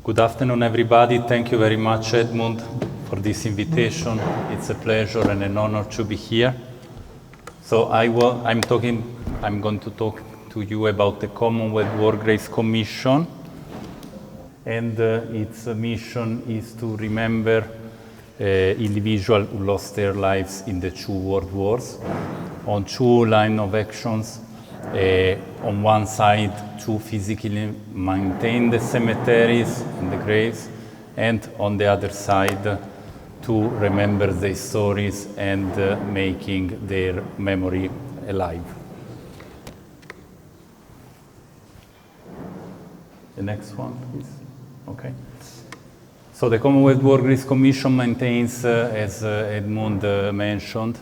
Good afternoon, everybody. Thank you very much, Edmund, for this invitation. It's a pleasure and an honor to be here. So I'm going to talk to you about the Commonwealth War Graves Commission, and its mission is to remember individuals who lost their lives in the two world wars on two lines of actions. On one side, to physically maintain the cemeteries and the graves, and on the other side, to remember their stories and making their memory alive. The next one, please. Okay. So the Commonwealth War Graves Commission maintains, as Edmund mentioned,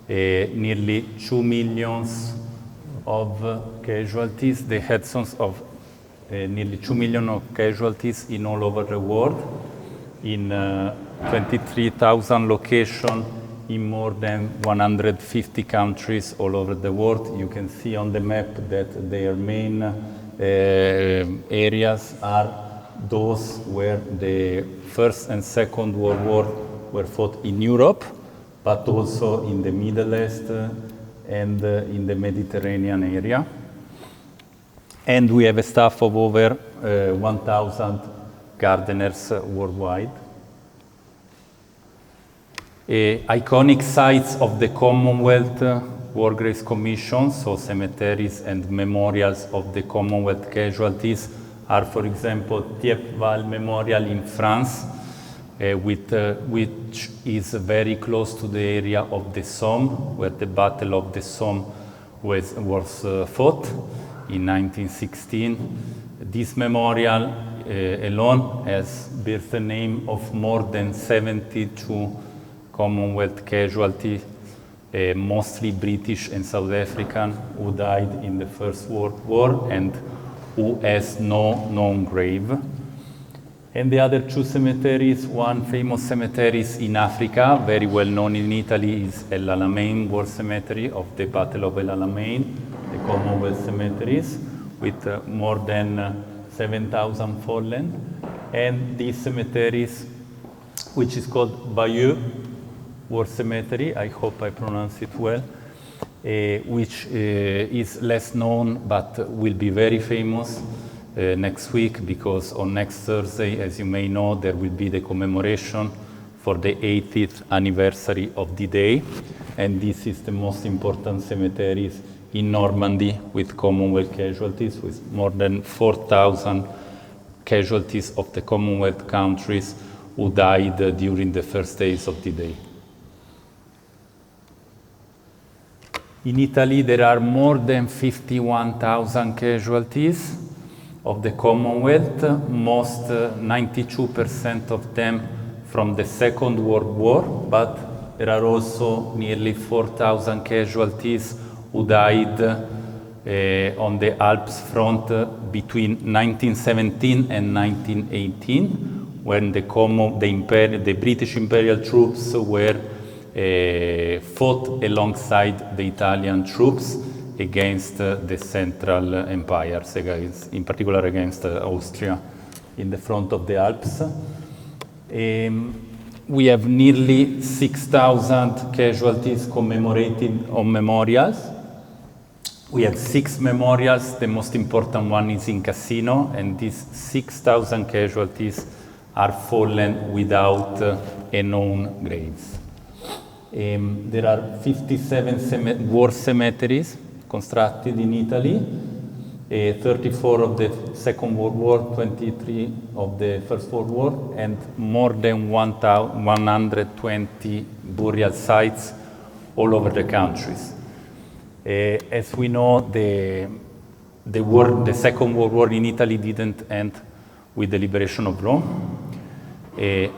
nearly 2 million of casualties. They had of nearly 2 million of casualties in all over the world, in 23,000 locations in more than 150 countries all over the world. You can see on the map that their main areas are those where the First and Second World War were fought in Europe, but also in the Middle East, and in the Mediterranean area. And we have a staff of over 1,000 gardeners worldwide. Iconic sites of the Commonwealth War Graves Commission, so cemeteries and memorials of the Commonwealth casualties, are, for example, Thiepval Memorial in France, which is very close to the area of the Somme, where the Battle of the Somme was fought in 1916. This memorial alone has bears the name of more than 72 Commonwealth casualties, mostly British and South African, who died in the First World War and who has no known grave. And the other two cemeteries, one famous cemetery is in Africa, very well known in Italy, is El Alamein War Cemetery of the Battle of El Alamein, the Commonwealth cemeteries, with more than 7,000 fallen. And these cemeteries, which is called Bayeux War Cemetery, I hope I pronounce it well, which is less known but will be very famous next week, because on next Thursday, as you may know, there will be the commemoration for the 80th anniversary of D-Day, and this is the most important cemeteries in Normandy with Commonwealth casualties, with more than 4,000 casualties of the Commonwealth countries who died during the first days of D-Day. In Italy, there are more than 51,000 casualties of the Commonwealth, most 92% of them from the Second World War, but there are also nearly 4,000 casualties who died on the Alps front between 1917 and 1918, when the British imperial troops were fought alongside the Italian troops against the Central Empires, in particular against Austria in the front of the Alps. We have nearly 6,000 casualties commemorated on memorials. We have 6 memorials. The most important one is in Cassino, and these 6,000 casualties are fallen without a known graves. There are 57 war cemeteries constructed in Italy, 34 of the Second World War, 23 of the First World War, and more than 120 burial sites all over the countries. As we know, the Second World War in Italy didn't end with the liberation of Rome.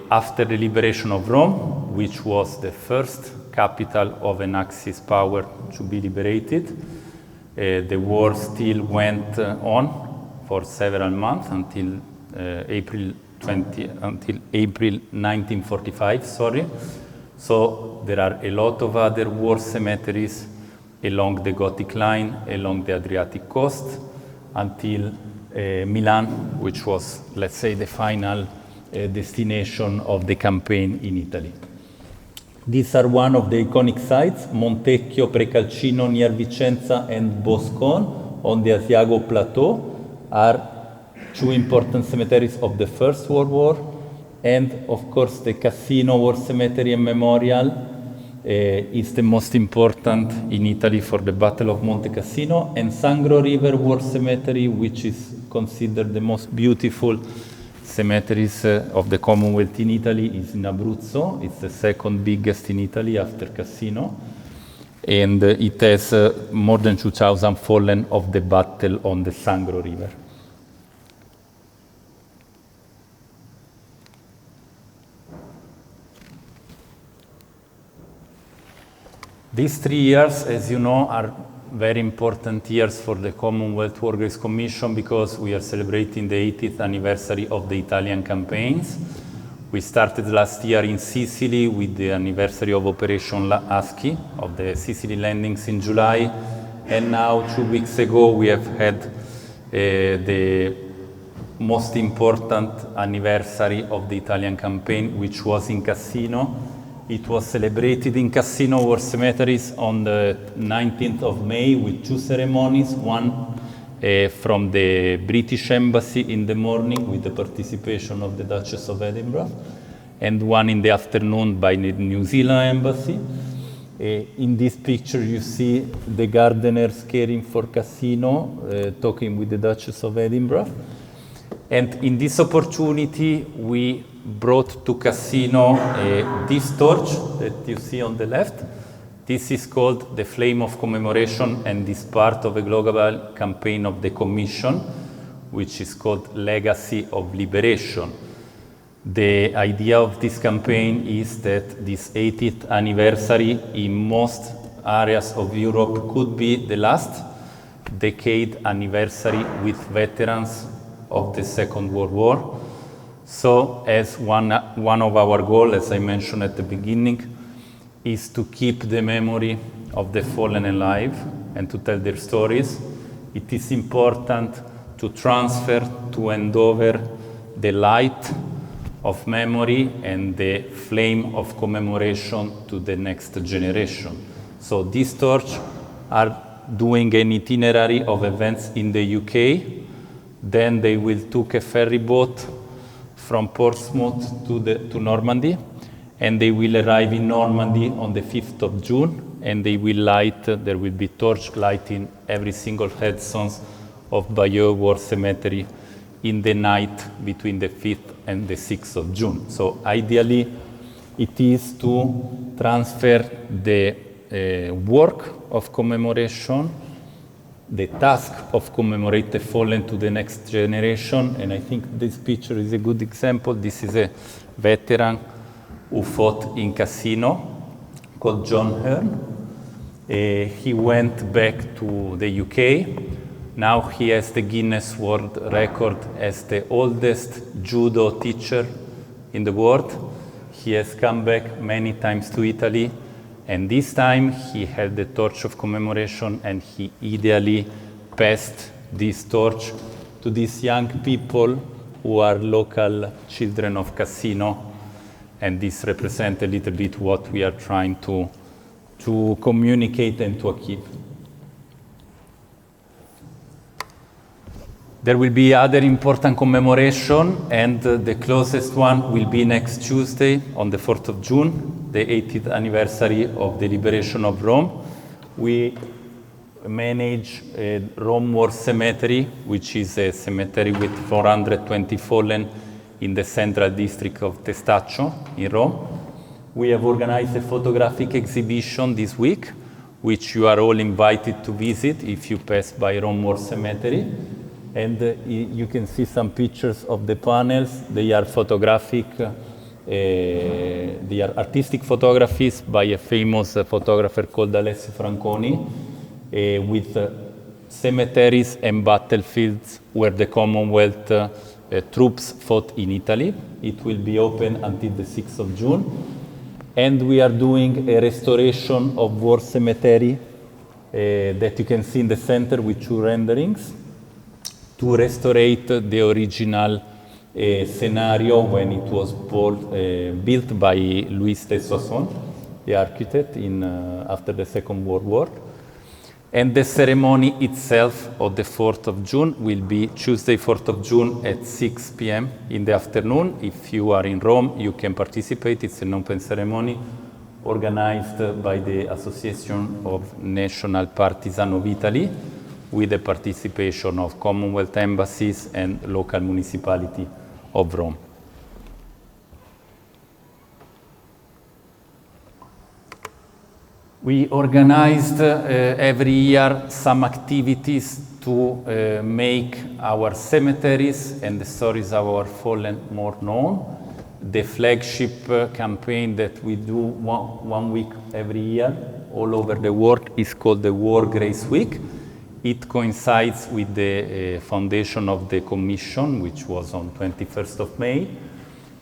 After the liberation of Rome, which was the first capital of an Axis power to be liberated, the war still went on for several months until April 1945. So there are a lot of other war cemeteries along the Gothic line, along the Adriatic coast, until Milan, which was, let's say, the final destination of the campaign in Italy. These are one of the iconic sites, Montecchio, Precalcino near Vicenza and Boscon on the Asiago Plateau are two important cemeteries of the First World War. And of course the Cassino War Cemetery and Memorial is the most important in Italy for the Battle of Monte Cassino, and Sangro River War Cemetery, which is considered the most beautiful cemeteries of the Commonwealth in Italy, is in Abruzzo. It's the second biggest in Italy after Cassino, and it has more than 2,000 fallen of the battle on the Sangro River. These 3 years, as you know, are very important years for the Commonwealth War Graves Commission because we are celebrating the 80th anniversary of the Italian campaigns. We started last year in Sicily with the anniversary of Operation Husky, of the Sicily landings in July, and now 2 weeks ago we have had the most important anniversary of the Italian campaign, which was in Cassino. It was celebrated in Cassino War Cemeteries on the 19th of May with 2 ceremonies, one from the British Embassy in the morning with the participation of the Duchess of Edinburgh, and one in the afternoon by the New Zealand Embassy. In this picture you see the gardeners caring for Cassino, talking with the Duchess of Edinburgh. And in this opportunity we brought to Cassino this torch that you see on the left. This is called the Flame of Commemoration and is part of a global campaign of the Commission, which is called Legacy of Liberation. The idea of this campaign is that this 80th anniversary in most areas of Europe could be the last decade anniversary with veterans of the Second World War. So as one of our goals, as I mentioned at the beginning, is to keep the memory of the fallen alive and to tell their stories. It is important to transfer, to hand over the light of memory and the flame of commemoration to the next generation. So these torches are doing an itinerary of events in the UK. Then they will take a ferry boat from Portsmouth to Normandy, and they will arrive in Normandy on the 5th of June, and they will light, there will be torch lighting every single headstones of Bayeux War Cemetery in the night between the 5th and the 6th of June. So ideally, it is to transfer the work of commemoration, the task of commemorate the fallen to the next generation, and I think this picture is a good example. This is a veteran who fought in Cassino called John Hearn. He went back to the UK. Now he has the Guinness World Record as the oldest judo teacher in the world. He has come back many times to Italy. And this time he had the torch of commemoration, and he ideally passed this torch to these young people who are local children of Cassino. And this represents a little bit what we are trying to communicate and to achieve. There will be other important commemoration, and the closest one will be next Tuesday on the 4th of June, the 80th anniversary of the liberation of Rome. We manage Rome War Cemetery, which is a cemetery with 420 fallen in the central district of Testaccio in Rome. We have organized a photographic exhibition this week, which you are all invited to visit if you pass by Rome War Cemetery. And you can see some pictures of the panels. They are photographic, they are artistic photographies by a famous photographer called Alessio Franconi, with cemeteries and battlefields where the Commonwealth troops fought in Italy. It will be open until the 6th of June. And we are doing a restoration of War Cemetery that you can see in the center with 2 renderings. to restore the original scenario when it was built by Louis de Soissons, the architect, after the Second World War. And the ceremony itself of the 4th of June will be Tuesday, 4th of June at 6 p.m. in the afternoon. If you are in Rome, you can participate. It's an open ceremony organized by the Association of National Partisan of Italy with the participation of Commonwealth embassies and local municipality of Rome. We organized every year some activities to make our cemeteries and the stories of our fallen more known. The flagship campaign that we do one week every year all over the world is called the War Grace Week. It coincides with the foundation of the Commission, which was on 21st of May.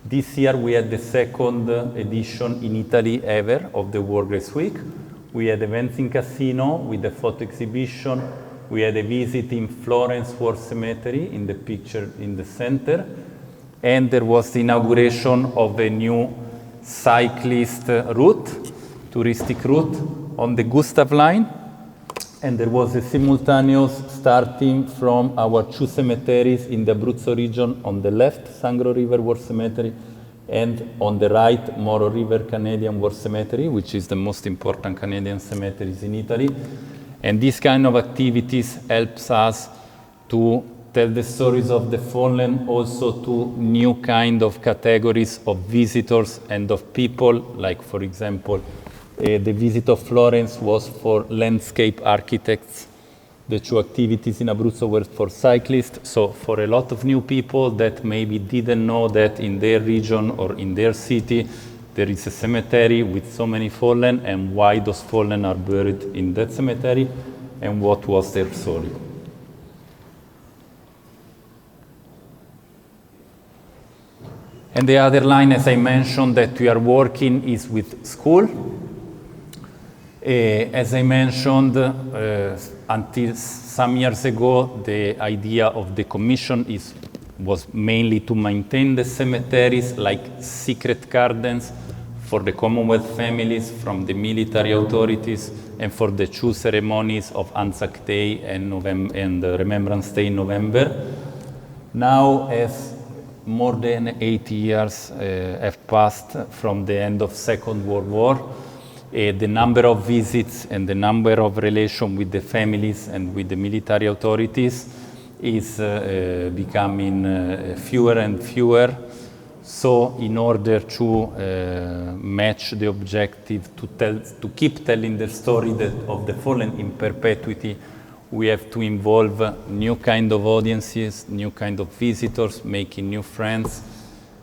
This year we had the second edition in Italy ever of the War Grace Week. We had events in Casino with the photo exhibition. We had a visit in Florence War Cemetery in the picture in the center. And there was the inauguration of a new cyclist route, touristic route on the Gustav Line. And there was a simultaneous starting from our two cemeteries in the Abruzzo region on the left, Sangro River War Cemetery, and on the right, Moro River Canadian War Cemetery, which is the most important Canadian cemeteries in Italy. And these kind of activities helps us to tell the stories of the fallen also to new kind of categories of visitors and of people, like for example, the visit of Florence was for landscape architects. The two activities in Abruzzo were for cyclists. So for a lot of new people that maybe didn't know that in their region or in their city, there is a cemetery with so many fallen and why those fallen are buried in that cemetery and what was their story. And the other line, as I mentioned, that we are working is with school. As I mentioned, until some years ago, the idea of the Commission was mainly to maintain the cemeteries like secret gardens for the Commonwealth families from the military authorities and for the two ceremonies of Anzac Day and Remembrance Day in November. Now, as more than 80 years have passed from the end of Second World War, the number of visits and the number of relations with the families and with the military authorities is becoming fewer and fewer. So in order to match the objective to keep telling the story of the fallen in perpetuity, we have to involve new kind of audiences, new kind of visitors, making new friends.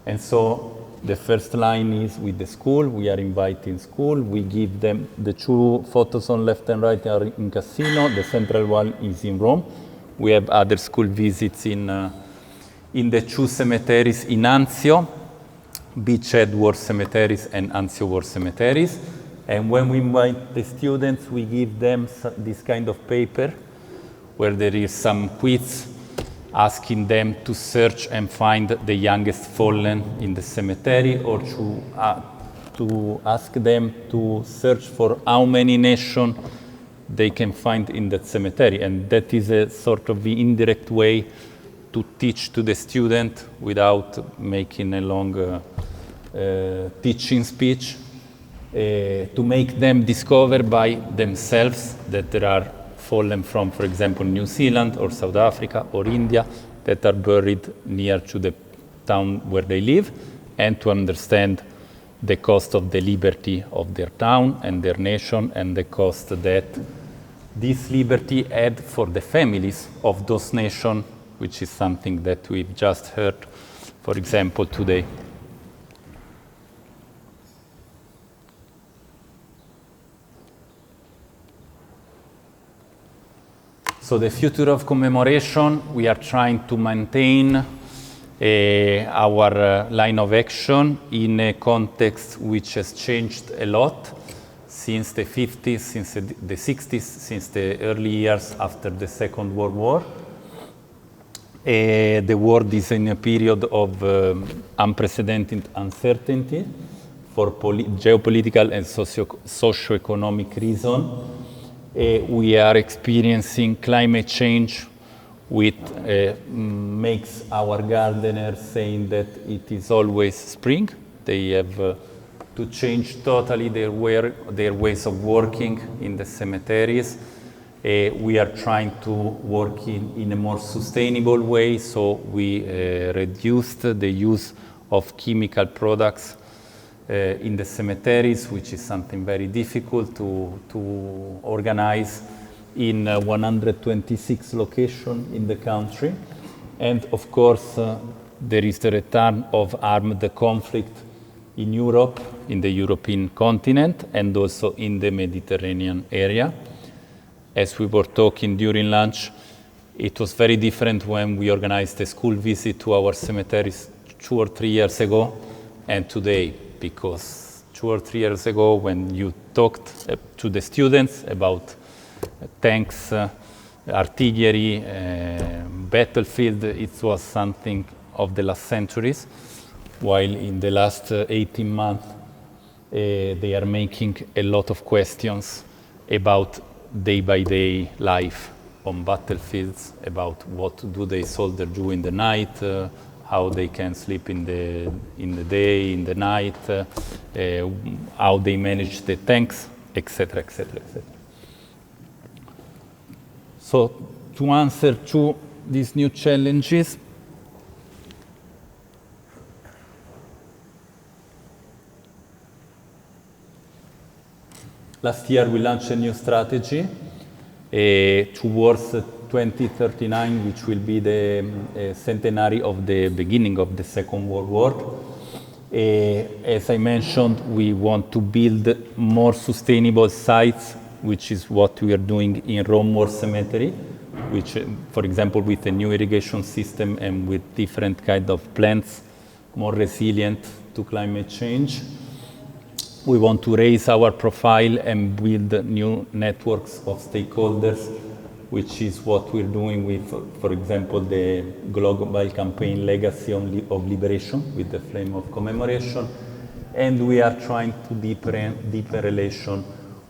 And so the first line is with the school. We are inviting school. We give them the two photos on left and right are in Casino. The central one is in Rome. We have other school visits in the two cemeteries in Anzio, Beachhead War Cemeteries and Anzio War Cemeteries. And when we invite the students, we give them this kind of paper where there is some quiz asking them to search and find the youngest fallen in the cemetery, or to ask them to search for how many nations they can find in that cemetery. And that is a sort of the indirect way to teach to the student without making a long teaching speech, to make them discover by themselves that there are fallen from, for example, New Zealand or South Africa or India that are buried near to the town where they live, and to understand the cost of the liberty of their town and their nation and the cost that this liberty had for the families of those nations, which is something that we've just heard, for example, today. So the future of commemoration, we are trying to maintain our line of action in a context which has changed a lot since the 50s, since the 60s, since the early years after the Second World War. The world is in a period of unprecedented uncertainty for geopolitical and socio-economic reasons. We are experiencing climate change, which makes our gardeners saying that it is always spring. They have to change totally their ways of working in the cemeteries. We are trying to work in a more sustainable way, so we reduced the use of chemical products in the cemeteries, which is something very difficult to organize in 126 locations in the country. And of course, there is the return of armed conflict in Europe, in the European continent, and also in the Mediterranean area. As we were talking during lunch, it was very different when we organized a school visit to our cemeteries 2 or 3 years ago and today, because 2 or 3 years ago when you talked to the students about tanks, artillery, battlefield, it was something of the last centuries, while in the last 18 months they are making a lot of questions about day-by-day life on battlefields, about what do they soldier do in the night, how they can sleep in the day, in the night, how they manage the tanks, etc., etc., etc. So to answer to these new challenges, last year we launched a new strategy towards 2039, which will be the centenary of the beginning of the Second World War. As I mentioned, we want to build more sustainable sites, which is what we are doing in Rome War Cemetery, which, for example, with a new irrigation system and with different kind of plants, more resilient to climate change. We want to raise our profile and build new networks of stakeholders, which is what we're doing with, for example, the global campaign Legacy of Liberation with the Flame of Commemoration. And we are trying to deepen relation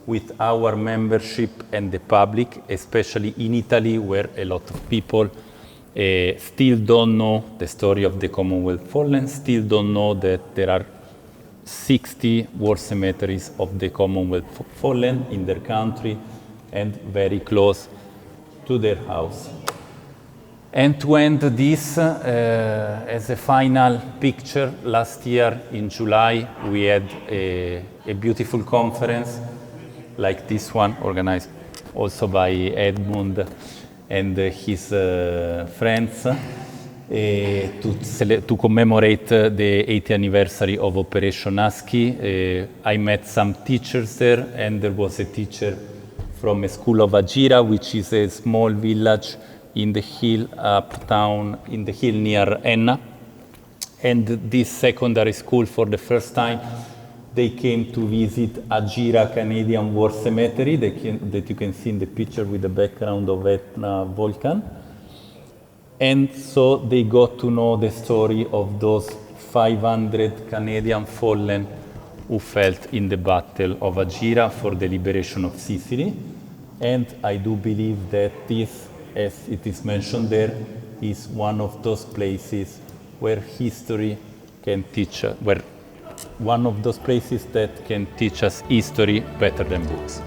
with our membership and the public, especially in Italy, where a lot of people still don't know the story of the Commonwealth fallen, still don't know that there are 60 war cemeteries of the Commonwealth fallen in their country and very close to their house. And to end this, as a final picture, last year in July, we had a beautiful conference like this one, organized also by Edmund and his friends, to commemorate the 80th anniversary of Operation Husky. I met some teachers there, and there was a teacher from a school of Agira, which is a small village in the hill uptown, in the hill near Enna. And this secondary school, for the first time, they came to visit Agira Canadian War Cemetery that you can see in the picture with the background of Etna volcano. And so they got to know the story of those 500 Canadian fallen who fell in the Battle of Agira for the liberation of Sicily. And I do believe that this, as it is mentioned there, is one of those places where history can teach, one of those places that can teach us history better than books.